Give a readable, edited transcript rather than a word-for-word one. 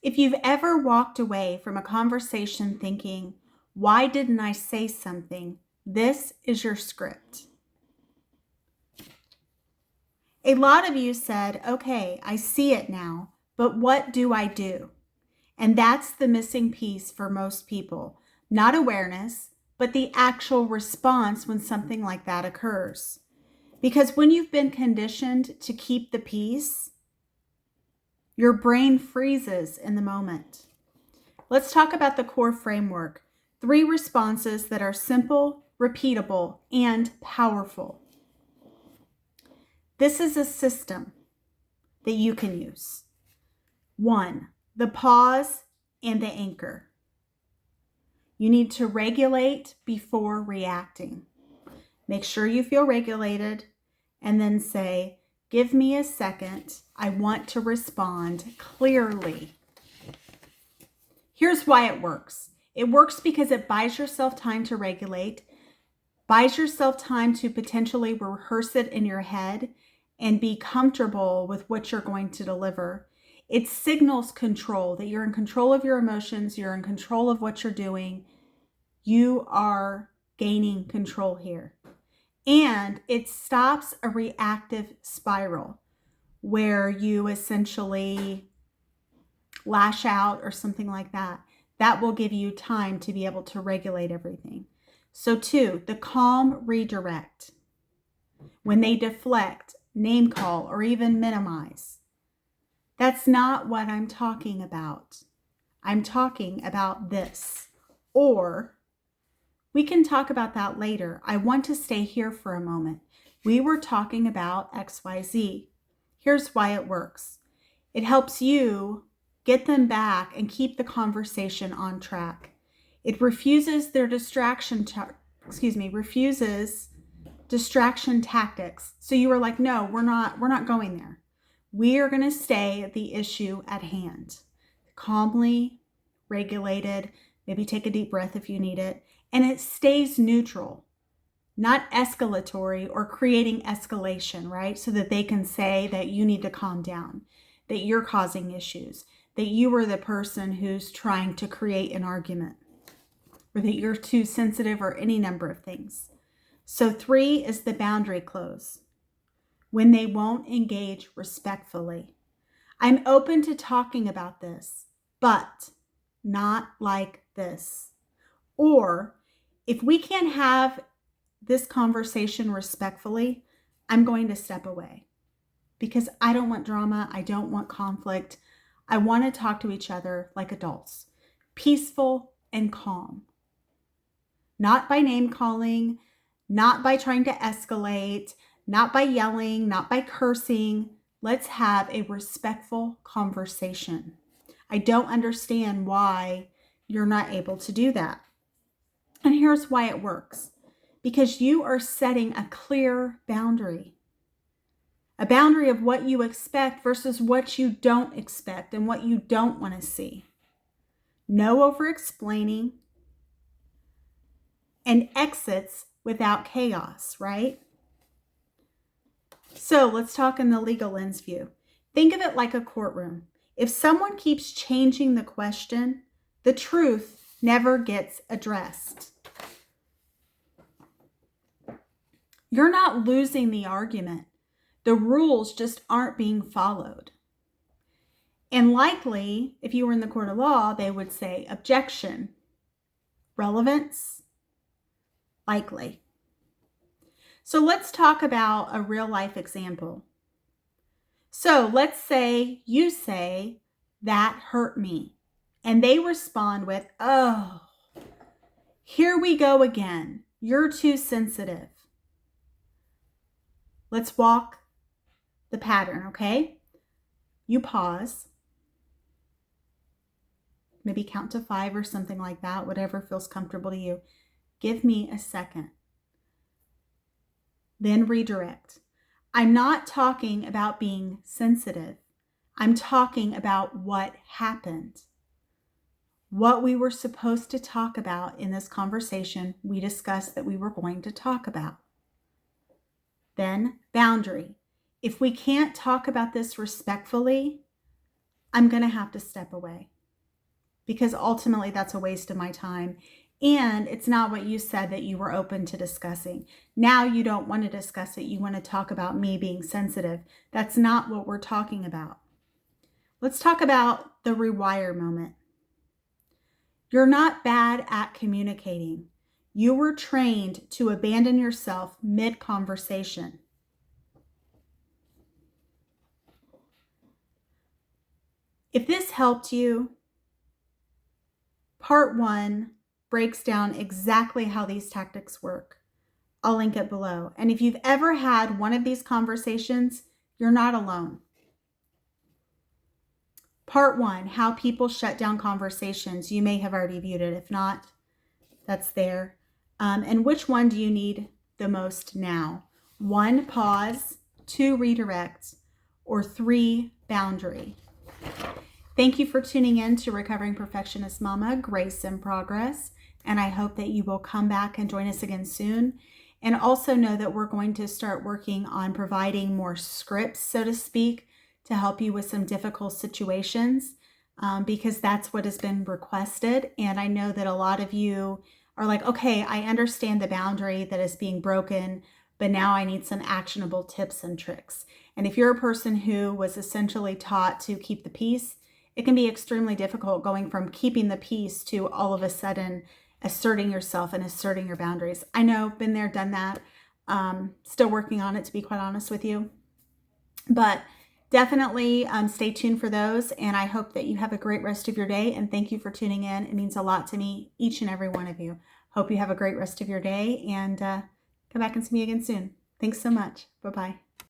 If you've ever walked away from a conversation thinking, why didn't I say something? This is your script. A lot of you said, okay, I see it now, but what do I do? And that's the missing piece for most people. Not awareness, but the actual response when something like that occurs. Because when you've been conditioned to keep the peace, your brain freezes in the moment. Let's talk about the core framework. 3 responses that are simple, repeatable, and powerful. This is a system that you can use. 1, the pause and the anchor. You need to regulate before reacting. Make sure you feel regulated and then say, give me a second. I want to respond clearly. Here's why it works. It works because it buys yourself time to regulate, buys yourself time to potentially rehearse it in your head and be comfortable with what you're going to deliver. It signals control, that you're in control of your emotions, you're in control of what you're doing. You are gaining control here. And it stops a reactive spiral where you essentially lash out or something like that. That will give you time to be able to regulate everything. So 2, the calm redirect. When they deflect, name call, or even minimize. That's not what I'm talking about. I'm talking about this. Or we can talk about that later. I want to stay here for a moment. We were talking about XYZ. Here's why it works. It helps you get them back and keep the conversation on track. It refuses their distraction tactics. So you were like, no, we're not going there. We are going to stay at the issue at hand. Calmly, regulated, maybe take a deep breath if you need it. And it stays neutral, not escalatory or creating escalation, right? So that they can say that you need to calm down, that you're causing issues, that you are the person who's trying to create an argument, or that you're too sensitive, or any number of things. So 3 is the boundary close. When they won't engage respectfully. I'm open to talking about this, but not like this. Or if we can't have this conversation respectfully, I'm going to step away because I don't want drama. I don't want conflict. I want to talk to each other like adults, peaceful and calm, not by name calling, not by trying to escalate, not by yelling, not by cursing. Let's have a respectful conversation. I don't understand why you're not able to do that. And here's why it works. Because you are setting a clear boundary. A boundary of what you expect versus what you don't expect and what you don't want to see. No over-explaining. And exits without chaos, right? So let's talk in the legal lens view. Think of it like a courtroom. If someone keeps changing the question, the truth never gets addressed. You're not losing the argument. The rules just aren't being followed. And likely, if you were in the court of law, they would say objection, relevance, likely. So let's talk about a real life example. So let's say you say, that hurt me. And they respond with, oh, here we go again. You're too sensitive. Let's walk the pattern, okay? You pause. Maybe count to 5 or something like that, whatever feels comfortable to you. Give me a second. Then redirect. I'm not talking about being sensitive. I'm talking about what happened. What we were supposed to talk about in this conversation, we discussed that we were going to talk about. Then boundary. If we can't talk about this respectfully, I'm going to have to step away. because ultimately that's a waste of my time. And it's not what you said that you were open to discussing. Now you don't want to discuss it. You want to talk about me being sensitive. That's not what we're talking about. Let's talk about the rewire moment. You're not bad at communicating. You were trained to abandon yourself mid-conversation. If this helped you, part 1 breaks down exactly how these tactics work. I'll link it below. And if you've ever had one of these conversations, you're not alone. Part 1, how people shut down conversations. You may have already viewed it. If not, that's there. And which one do you need the most now? 1, pause. 2, redirect. Or 3, boundary. Thank you for tuning in to Recovering Perfectionist Mama, Grace in Progress. And I hope that you will come back and join us again soon. And also know that we're going to start working on providing more scripts, so to speak, to help you with some difficult situations, because that's what has been requested. And I know that a lot of you are like, okay, I understand the boundary that is being broken, but now I need some actionable tips and tricks. And if you're a person who was essentially taught to keep the peace, it can be extremely difficult going from keeping the peace to all of a sudden asserting yourself and asserting your boundaries. I know, been there, done that. Still working on it, to be quite honest with you. But definitely stay tuned for those. And I hope that you have a great rest of your day. And thank you for tuning in. It means a lot to me, each and every one of you. Hope you have a great rest of your day, and come back and see me again soon. Thanks so much. Bye-bye.